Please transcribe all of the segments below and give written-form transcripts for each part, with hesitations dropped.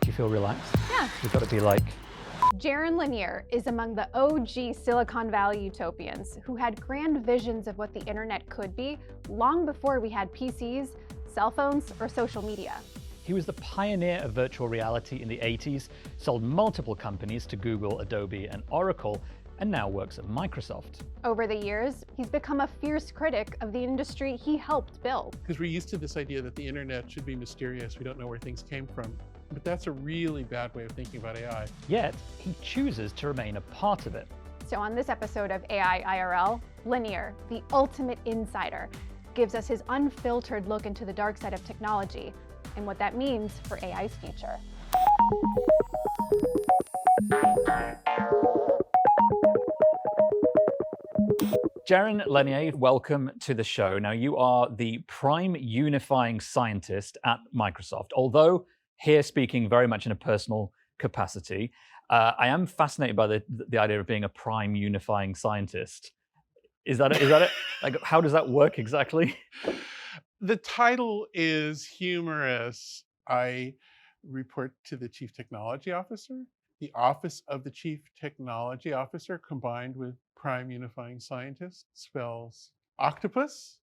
Do you feel relaxed? Yeah. You've got to be like, Jaron Lanier is among the OG Silicon Valley utopians who had grand visions of what the internet could be long before we had PCs, cell phones, or social media. he was the pioneer of virtual reality in the 80s, sold multiple companies to Google, Adobe, and Oracle, and now works at Microsoft. Over the years, he's become a fierce critic of the industry he helped build. Because we're used to this idea that the internet should be mysterious. We don't know where things came from. But that's a really bad way of thinking about AI. Yet, he chooses to remain a part of it. So on this episode of AI IRL, Lanier, the ultimate insider, gives us his unfiltered look into the dark side of technology and what that means for AI's future. Jaron Lanier, welcome to the show. Now, you are the prime unifying scientist at Microsoft, although here speaking very much in a personal capacity. I am fascinated by the idea of being a prime unifying scientist. Is that it? Like, how does that work exactly? The title is humorous. I report to the Chief Technology Officer. The Office of the Chief Technology Officer combined with Prime Unifying Scientist spells octopus.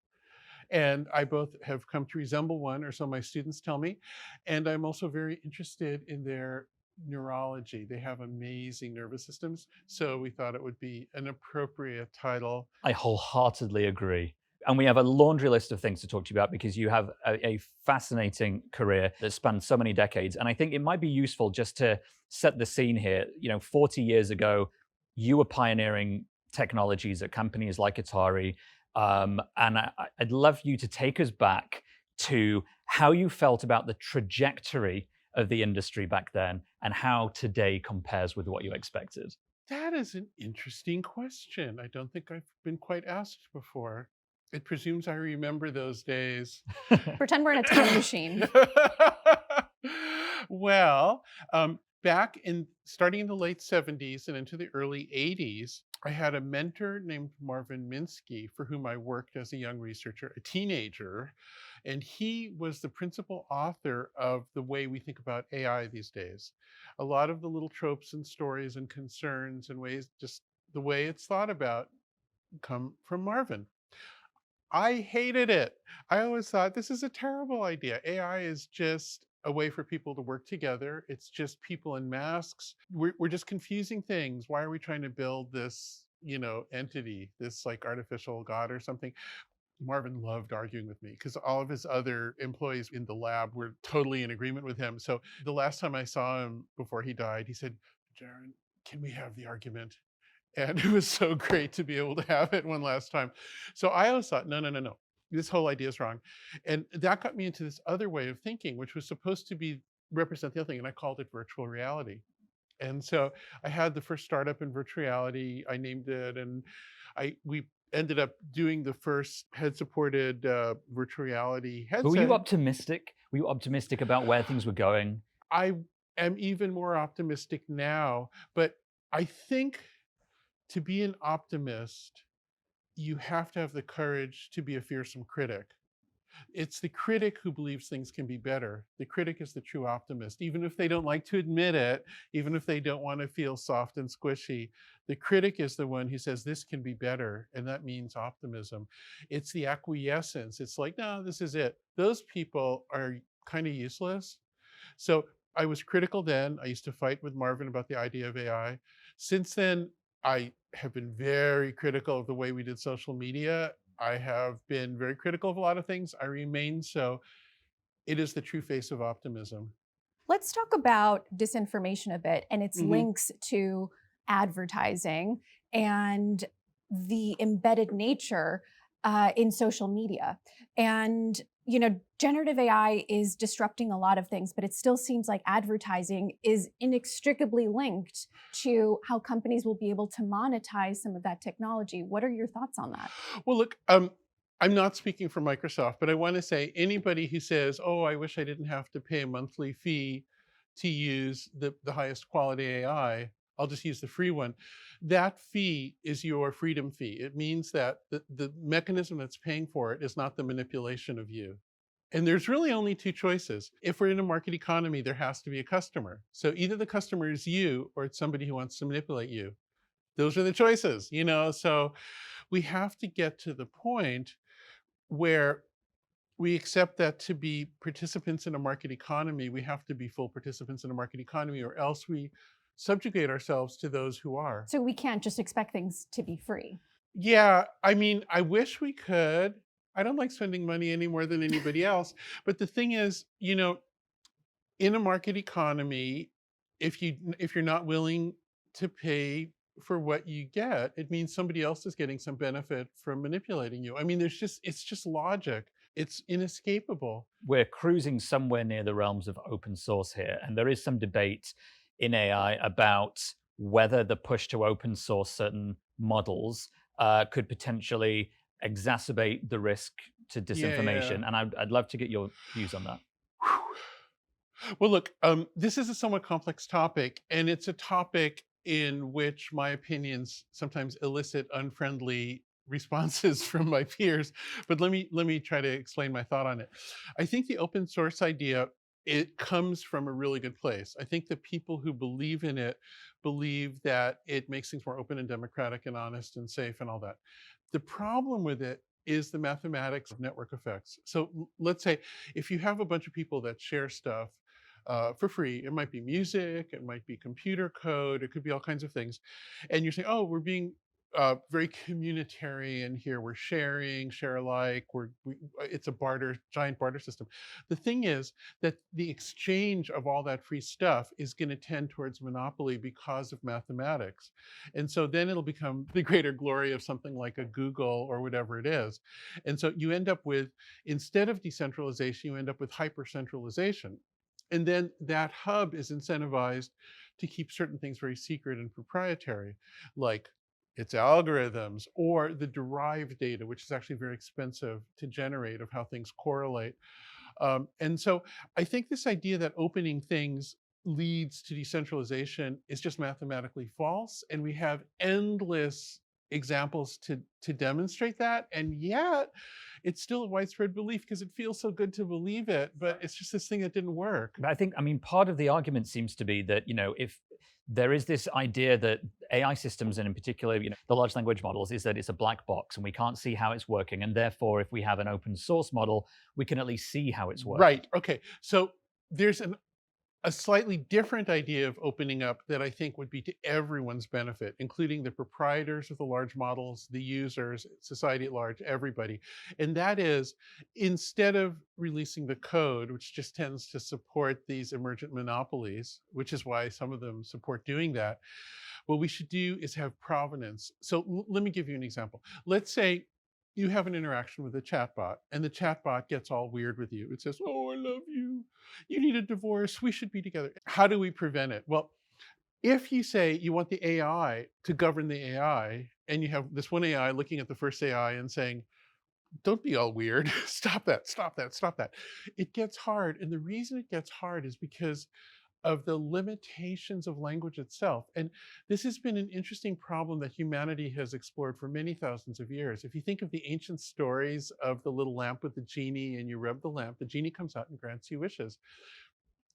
And I both have come to resemble one, or so my students tell me. And I'm also very interested in their neurology. They have amazing nervous systems. So we thought it would be an appropriate title. I wholeheartedly agree. And we have a laundry list of things to talk to you about because you have a fascinating career that spans so many decades. And I think it might be useful just to set the scene here. 40 years ago, you were pioneering technologies at companies like Atari. And I'd love you to take us back to how you felt about the trajectory of the industry back then and how today compares with what you expected. That is an interesting question. I don't think I've been quite asked before. It presumes I remember those days. Pretend we're in a time machine. Well, back starting in the late 70s and into the early 80s, I had a mentor named Marvin Minsky, for whom I worked as a young researcher, a teenager, and he was the principal author of the way we think about AI these days. A lot of the little tropes and stories and concerns and ways, just the way it's thought about, come from Marvin. I hated it. I always thought this is a terrible idea. AI is just a way for people to work together. It's just people in masks. We're just confusing things. Why are we trying to build this, entity, this like artificial god or something? Marvin loved arguing with me because all of his other employees in the lab were totally in agreement with him. So the last time I saw him before he died, he said, "Jaron, can we have the argument?" And it was so great to be able to have it one last time. So I always thought, no. This whole idea is wrong. And that got me into this other way of thinking, which was supposed to represent the other thing. And I called it virtual reality. And so I had the first startup in virtual reality. I named it, and we ended up doing the first head-supported virtual reality headset. But were you optimistic? Were you optimistic about where things were going? I am even more optimistic now. But I think to be an optimist, you have to have the courage to be a fearsome critic. It's the critic who believes things can be better. The critic is the true optimist, even if they don't like to admit it, even if they don't want to feel soft and squishy. The critic is the one who says this can be better, and that means optimism. It's the acquiescence. It's like, no, this is it. Those people are kind of useless. So I was critical then. I used to fight with Marvin about the idea of AI. Since then, I have been very critical of the way we did social media. I have been very critical of a lot of things. I remain so. It is the true face of optimism. Let's talk about disinformation a bit and its links to advertising and the embedded nature in social media. And generative AI is disrupting a lot of things, but it still seems like advertising is inextricably linked to how companies will be able to monetize some of that technology. What are your thoughts on that? Well, look, I'm not speaking for Microsoft, but I want to say anybody who says, oh, I wish I didn't have to pay a monthly fee to use the highest quality AI, I'll just use the free one. That fee is your freedom fee. It means that the mechanism that's paying for it is not the manipulation of you. And there's really only two choices. If we're in a market economy, there has to be a customer. So either the customer is you or it's somebody who wants to manipulate you. Those are the choices, you know? So we have to get to the point where we accept that to be participants in a market economy, we have to be full participants in a market economy, or else we subjugate ourselves to those who are. So we can't just expect things to be free. Yeah, I mean, I wish we could. I don't like spending money any more than anybody else. But the thing is, you know, in a market economy, if you're not willing to pay for what you get, it means somebody else is getting some benefit from manipulating you. I mean, it's just logic. It's inescapable. We're cruising somewhere near the realms of open source here, and there is some debate in AI about whether the push to open source certain models could potentially exacerbate the risk to Yeah, yeah. disinformation. And I'd love to get your views on that. Well, look, this is a somewhat complex topic, and it's a topic in which my opinions sometimes elicit unfriendly responses from my peers. But let me try to explain my thought on it. I think the open source idea, it comes from a really good place. I think the people who believe in it believe that it makes things more open and democratic and honest and safe and all that. The problem with it is the mathematics of network effects. So let's say if you have a bunch of people that share stuff for free, it might be music, it might be computer code, it could be all kinds of things. And you're saying, oh, we're being very communitarian here. We're sharing, share alike. It's a giant barter system. The thing is that the exchange of all that free stuff is going to tend towards monopoly because of mathematics. And so then it'll become the greater glory of something like a Google or whatever it is. And so you end up with, instead of decentralization, you end up with hyper-centralization. And then that hub is incentivized to keep certain things very secret and proprietary, like its algorithms or the derived data, which is actually very expensive to generate, of how things correlate. And so I think this idea that opening things leads to decentralization is just mathematically false. And we have endless examples to demonstrate that. And yet it's still a widespread belief because it feels so good to believe it, but it's just this thing that didn't work. But I mean, part of the argument seems to be that, if there is this idea that AI systems, and in particular, the large language models, is that it's a black box and we can't see how it's working. And therefore, if we have an open source model, we can at least see how it's working. Right. Okay. So there's a slightly different idea of opening up that I think would be to everyone's benefit, including the proprietors of the large models, the users, society at large, everybody. And that is, instead of releasing the code, which just tends to support these emergent monopolies, which is why some of them support doing that, what we should do is have provenance. So let me give you an example. Let's say you have an interaction with a chatbot, and the chatbot gets all weird with you. It says, oh, I love you. You need a divorce. We should be together. How do we prevent it? Well, if you say you want the AI to govern the AI, and you have this one AI looking at the first AI and saying, don't be all weird. Stop that, stop that, stop that. It gets hard. And the reason it gets hard is because of the limitations of language itself. And this has been an interesting problem that humanity has explored for many thousands of years. If you think of the ancient stories of the little lamp with the genie, and you rub the lamp, the genie comes out and grants you wishes.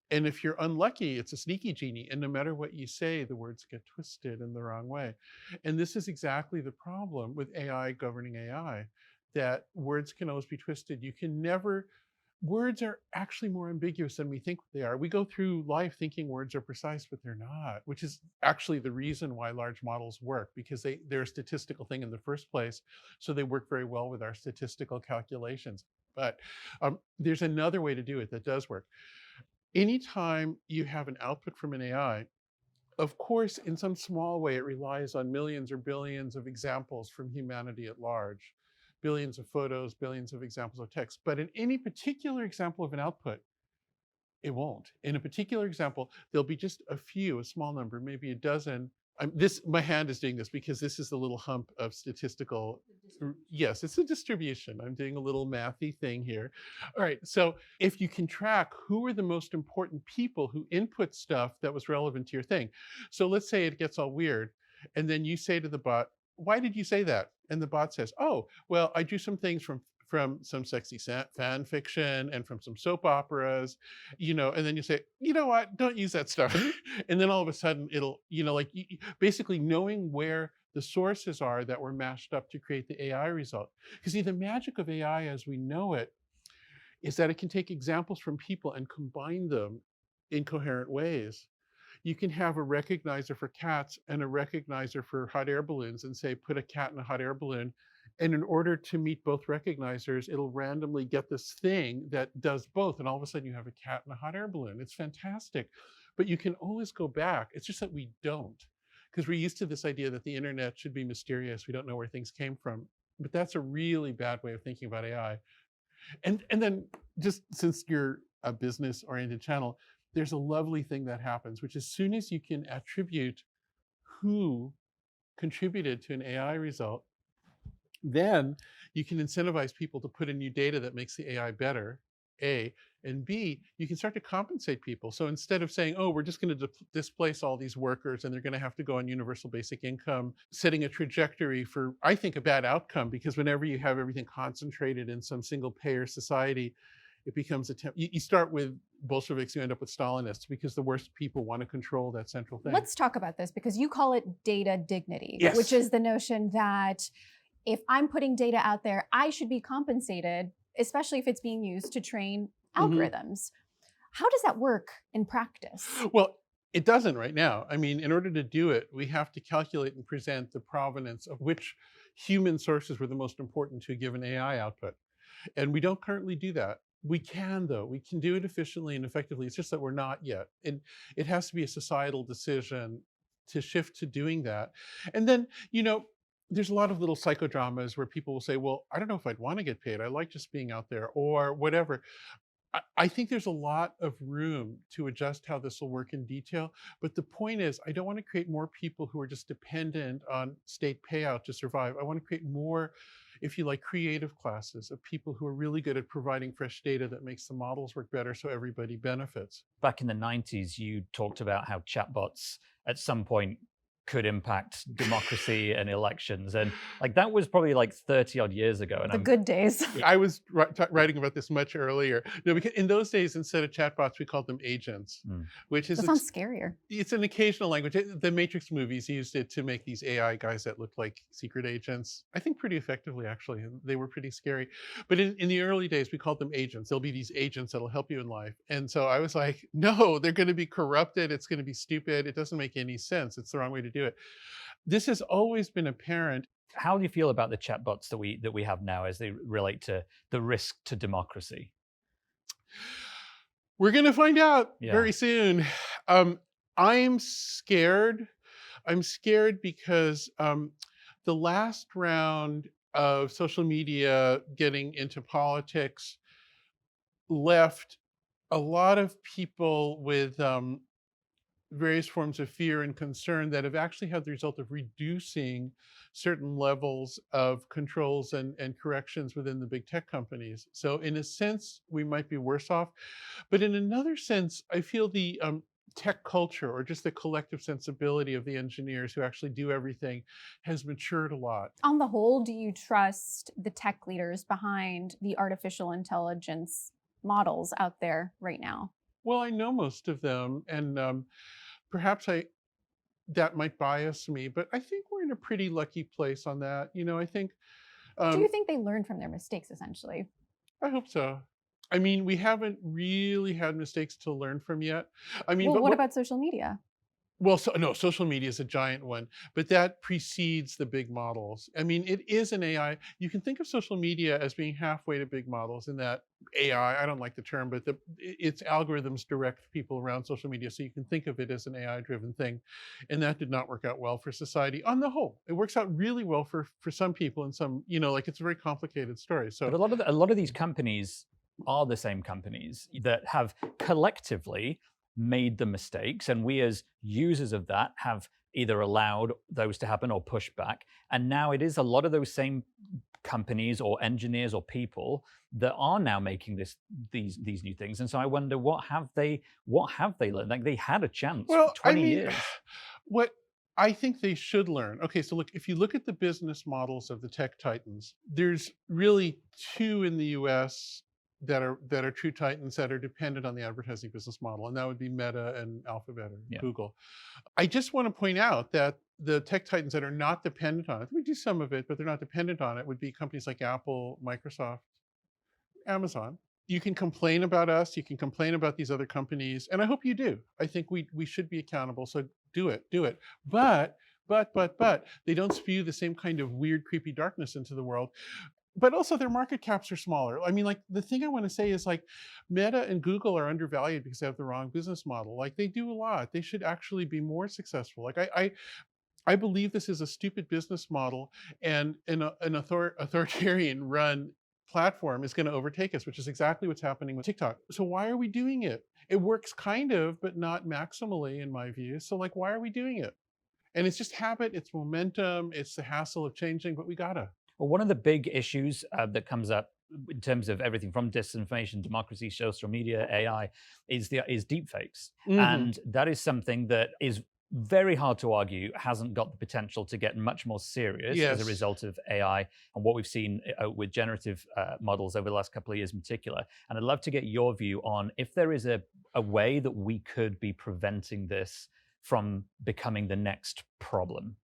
And if you're unlucky, it's a sneaky genie. And no matter what you say, the words get twisted in the wrong way. And this is exactly the problem with AI governing AI, that words can always be twisted. You can never Words are actually more ambiguous than we think they are. We go through life thinking words are precise, but they're not, which is actually the reason why large models work, because they're a statistical thing in the first place. So they work very well with our statistical calculations. But there's another way to do it that does work. Anytime you have an output from an AI, of course, in some small way, it relies on millions or billions of examples from humanity at large. Billions of photos, billions of examples of text. But in any particular example of an output, it won't. In a particular example, there'll be just a few, a small number, maybe a dozen. My hand is doing this because this is the little hump of statistical. Yes, it's a distribution. I'm doing a little mathy thing here. All right, so if you can track who are the most important people who input stuff that was relevant to your thing. So let's say it gets all weird, and then you say to the bot, why did you say that? And the bot says, oh, well, I drew some things from from some sexy fan fiction and from some soap operas, and then you say, you know what, don't use that stuff. And then all of a sudden it'll, like basically knowing where the sources are that were mashed up to create the AI result. Because see, the magic of AI as we know it is that it can take examples from people and combine them in coherent ways. You can have a recognizer for cats and a recognizer for hot air balloons and say, put a cat in a hot air balloon. And in order to meet both recognizers, it'll randomly get this thing that does both. And all of a sudden you have a cat and a hot air balloon. It's fantastic. But you can always go back. It's just that we don't, because we're used to this idea that the internet should be mysterious. We don't know where things came from. But that's a really bad way of thinking about AI. And then just since you're a business-oriented channel, there's a lovely thing that happens, which as soon as you can attribute who contributed to an AI result, then you can incentivize people to put in new data that makes the AI better, A, and B, you can start to compensate people. So instead of saying, oh, we're just going to displace all these workers and they're going to have to go on universal basic income, setting a trajectory for, I think, a bad outcome, because whenever you have everything concentrated in some single payer society, it becomes you start with Bolsheviks, you end up with Stalinists, because the worst people want to control that central thing. Let's talk about this, because you call it data dignity, Yes. which is the notion that if I'm putting data out there, I should be compensated, especially if it's being used to train algorithms. How does that work in practice? Well, it doesn't right now. I mean, in order to do it, we have to calculate and present the provenance of which human sources were the most important to a given AI output. And we don't currently do that. We can, though. We can do it efficiently and effectively. It's just that we're not yet. And it has to be a societal decision to shift to doing that. And then, there's a lot of little psychodramas where people will say, well, I don't know if I'd want to get paid. I like just being out there or whatever. I think there's a lot of room to adjust how this will work in detail. But the point is, I don't want to create more people who are just dependent on state payout to survive. I want to create more, if you like, creative classes of people who are really good at providing fresh data that makes the models work better so everybody benefits. Back in the 90s, you talked about how chatbots at some point could impact democracy and elections. And like that was probably like 30 odd years ago. And The good days. I was writing about this much earlier. No, because in those days, instead of chatbots, we called them agents, which is That sounds scarier. It's an occasional language. The Matrix movies used it to make these AI guys that looked like secret agents. I think pretty effectively, actually. They were pretty scary. But in the early days, we called them agents. There'll be these agents that'll help you in life. And so I was like, no, they're going to be corrupted. It's going to be stupid. It doesn't make any sense. It's the wrong way to do it. This has always been apparent. How do you feel about the chatbots that we have now as they relate to the risk to democracy? We're going to find out very soon. I'm scared. I'm scared because the last round of social media getting into politics left a lot of people with various forms of fear and concern that have actually had the result of reducing certain levels of controls and corrections within the big tech companies. So in a sense, we might be worse off. But in another sense, I feel the tech culture, or just the collective sensibility of the engineers who actually do everything, has matured a lot. On the whole, do you trust the tech leaders behind the artificial intelligence models out there right now? Well, I know most of them, and perhaps that might bias me, but I think we're in a pretty lucky place on that. I think. Do you think they learned from their mistakes, essentially? I hope so. I mean, we haven't really had mistakes to learn from yet. I mean, Well, but what about social media? Well, no, social media is a giant one, but that precedes the big models. I mean, it is an AI. You can think of social media as being halfway to big models in that AI, I don't like the term, but its algorithms direct people around social media. So you can think of it as an AI-driven thing. And that did not work out well for society on the whole. It works out really well for some people and some, like it's a very complicated story. So, but a lot of these companies are the same companies that have collectively made the mistakes, and we as users of that have either allowed those to happen or pushed back. And now it is a lot of those same companies or engineers or people that are now making these new things. And so I wonder, what have they learned? Like, they had a chance for 20 years. What I think they should learn. Okay, so look, if you look at the business models of the tech titans, there's really two in the US that are true titans that are dependent on the advertising business model, and that would be Meta and Alphabet or Yeah. Google. I just want to point out that the tech titans that are not dependent on it, we do some of it, but they're not dependent on it, would be companies like Apple, Microsoft, Amazon. You can complain about us, you can complain about these other companies, and I hope you do. I think we should be accountable, so do it, do it. But they don't spew the same kind of weird, creepy darkness into the world. But also their market caps are smaller. I mean, like, the thing I want to say is, like, Meta and Google are undervalued because they have the wrong business model. Like, they do a lot. They should actually be more successful. Like, I believe this is a stupid business model, and an authoritarian run platform is going to overtake us, which is exactly what's happening with TikTok. So why are we doing it? It works kind of, but not maximally in my view. So, like, why are we doing it? And it's just habit, it's momentum, it's the hassle of changing, but we gotta. Well, one of the big issues that comes up in terms of everything from disinformation, democracy, social media, AI, is deepfakes, and that is something that is very hard to argue hasn't got the potential to get much more serious as a Yes. result of AI and what we've seen with generative models over the last couple of years in particular. And I'd love to get your view on if there is a way that we could be preventing this from becoming the next problem.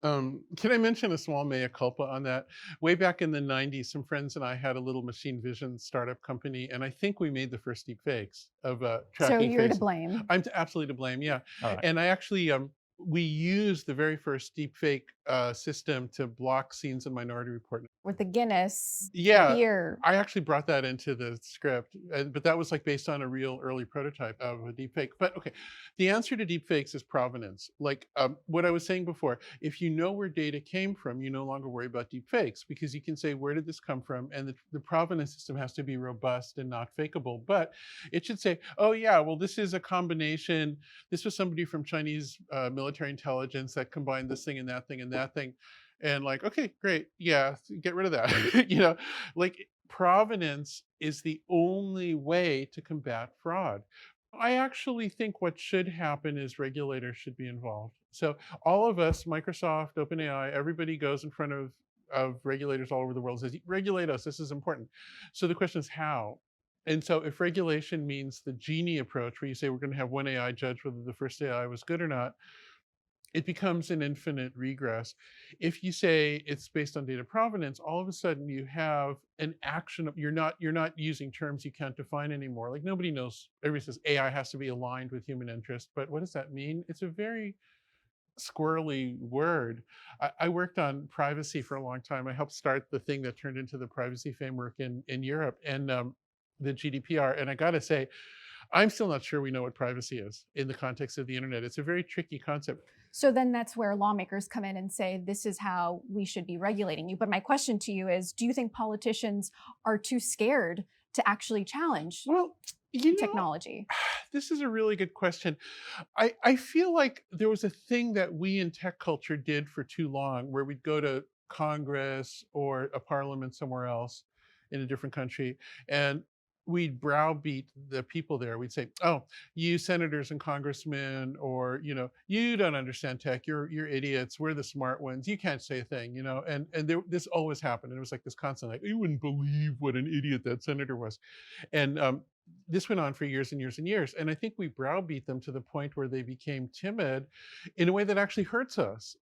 Can I mention a small mea culpa on that? Way back in the 90s, some friends and I had a little machine vision startup company, and I think we made the first deep fakes of So tracking you're to faces. blame. I'm absolutely to blame, yeah. All right. And I actually, we used the very first deep fake system to block scenes in Minority Report. With the Guinness Yeah, beer. I actually brought that into the script, but that was, like, based on a real early prototype of a deepfake. But okay, the answer to deepfakes is provenance. Like, what I was saying before, if you know where data came from, you no longer worry about deepfakes, because you can say, where did this come from? And the provenance system has to be robust and not fakeable. But it should say, oh yeah, well, this is a combination. This was somebody from Chinese military intelligence that combined this thing and that thing and that thing. And, like, okay, great, yeah, get rid of that. Like, provenance is the only way to combat fraud. I actually think what should happen is regulators should be involved. So all of us, Microsoft, OpenAI, everybody goes in front of regulators all over the world and says, regulate us, this is important. So the question is how? And so if regulation means the genie approach, where you say we're going to have one AI judge whether the first AI was good or not, it becomes an infinite regress. If you say it's based on data provenance, all of a sudden you have an action. You're not using terms you can't define anymore. Like, nobody knows. Everybody says AI has to be aligned with human interest, but what does that mean? It's a very squirrely word. I worked on privacy for a long time. I helped start the thing that turned into the privacy framework in Europe, and the GDPR. And I got to say, I'm still not sure we know what privacy is in the context of the internet. It's a very tricky concept. So then that's where lawmakers come in and say, this is how we should be regulating you. But my question to you is, do you think politicians are too scared to actually challenge Well, technology? This is a really good question. I feel like there was a thing that we in tech culture did for too long, where we'd go to Congress or a parliament somewhere else in a different country, and we'd browbeat the people there. We'd say, "Oh, you senators and congressmen, or you don't understand tech. You're idiots. We're the smart ones. You can't say a thing." And this always happened. And it was like this constant, like, you wouldn't believe what an idiot that senator was. And this went on for years and years and years. And I think we browbeat them to the point where they became timid in a way that actually hurts us.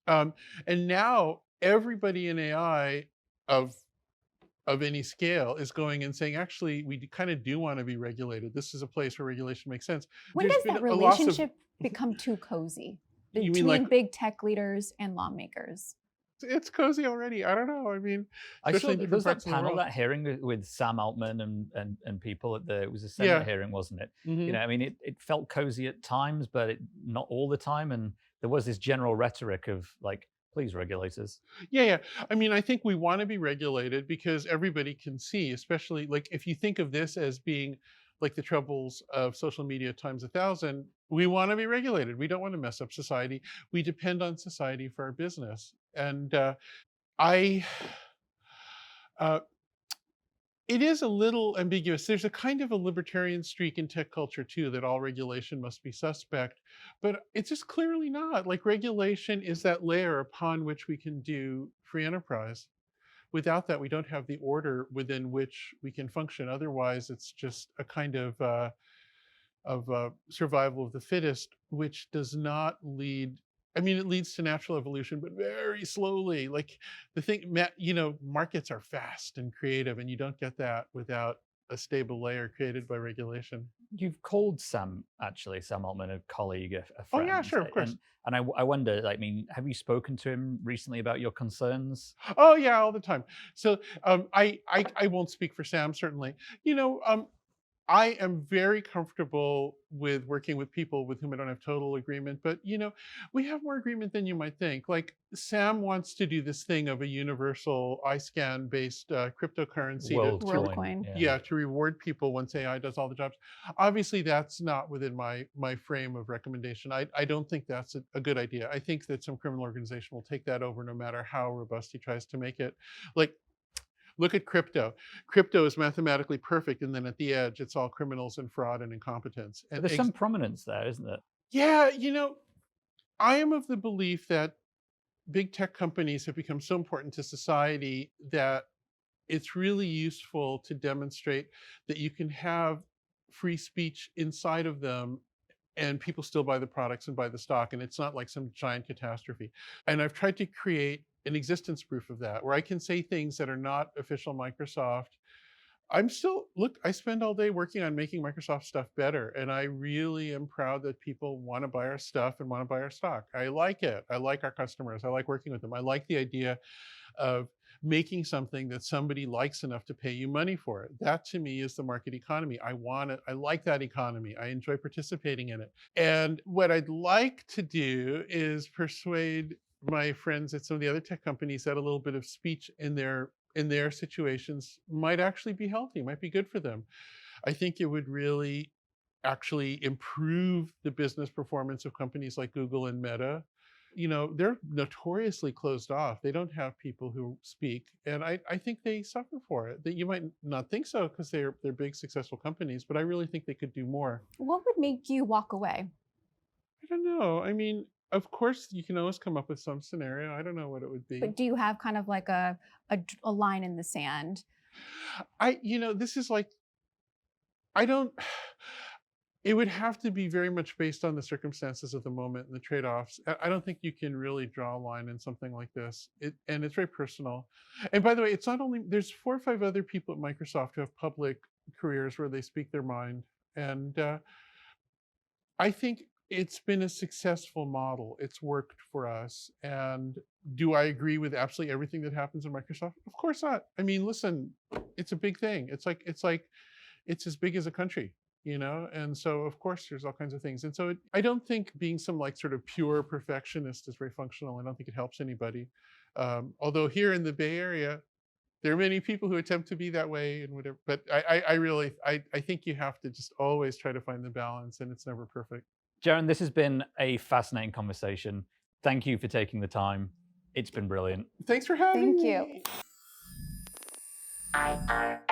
And now everybody in AI of any scale is going and saying, actually, we kind of do want to be regulated. This is a place where regulation makes sense. When There's does been that a loss of- relationship become too cozy You mean between like- big tech leaders and lawmakers? It's cozy already. I don't know. I mean, I saw especially in there different was that parts of the panel, world. that hearing with Sam Altman and people at it was a Senate Yeah. hearing, wasn't it? Mhm. I mean, it felt cozy at times, but not all the time. And there was this general rhetoric of, like, please, regulators. Yeah. I mean, I think we want to be regulated because everybody can see, especially, like, if you think of this as being like the troubles of social media times 1,000, we want to be regulated. We don't want to mess up society. We depend on society for our business. And I, uh, It is a little ambiguous. There's a kind of a libertarian streak in tech culture too, that all regulation must be suspect, but it's just clearly not. Like regulation is that layer upon which we can do free enterprise. Without that, we don't have the order within which we can function. Otherwise, it's just a kind of survival of the fittest, which does not lead. I mean, it leads to natural evolution, but very slowly. Like the thing, markets are fast and creative, and you don't get that without a stable layer created by regulation. You've called Sam Altman, a colleague, a Oh yeah, friend, sure, of course. and I wonder, I mean, have you spoken to him recently about your concerns? Oh yeah, all the time. So I won't speak for Sam, certainly. You know, I am very comfortable with working with people with whom I don't have total agreement, but we have more agreement than you might think. Like Sam wants to do this thing of a universal iScan based cryptocurrency WorldCoin, WorldCoin. yeah. to reward people once AI does all the jobs. Obviously, that's not within my frame of recommendation. I don't think that's a good idea. I think that some criminal organization will take that over no matter how robust he tries to make it. Like, look at crypto. Crypto is mathematically perfect, and then at the edge, it's all criminals and fraud and incompetence. But And there's some prominence there, isn't there? yeah, I am of the belief that big tech companies have become so important to society that it's really useful to demonstrate that you can have free speech inside of them and people still buy the products and buy the stock, and it's not like some giant catastrophe. And I've tried to create an existence proof of that, where I can say things that are not official Microsoft. I spend all day working on making Microsoft stuff better, and I really am proud that people want to buy our stuff and want to buy our stock. I like it. I like our customers. I like working with them. I like the idea of making something that somebody likes enough to pay you money for it. That to me is the market economy. I want it. I like that economy. I enjoy participating in it. And what I'd like to do is persuade my friends at some of the other tech companies that a little bit of speech in their situations might actually be healthy, might be good for them. I think it would really actually improve the business performance of companies like Google and Meta. They're notoriously closed off. They don't have people who speak, and I think they suffer for it. That you might not think so because they're big successful companies, but I really think they could do more. What would make you walk away? I don't know. I mean, of course, you can always come up with some scenario. I don't know what it would be. But do you have kind of like a line in the sand? This is like, I don't. It would have to be very much based on the circumstances of the moment and the trade-offs. I don't think you can really draw a line in something like this. And it's very personal. And by the way, it's not only, there's 4 or 5 other people at Microsoft who have public careers where they speak their mind. And I think it's been a successful model. It's worked for us. And do I agree with absolutely everything that happens in Microsoft? Of course not. I mean, listen, it's a big thing. It's as big as a country. And so of course there's all kinds of things. And so I don't think being some like sort of pure perfectionist is very functional. I don't think it helps anybody. Although here in the Bay Area, there are many people who attempt to be that way and whatever. But I think you have to just always try to find the balance, and it's never perfect. Jaron, this has been a fascinating conversation. Thank you for taking the time. It's been brilliant. Thanks for having Thank me. you.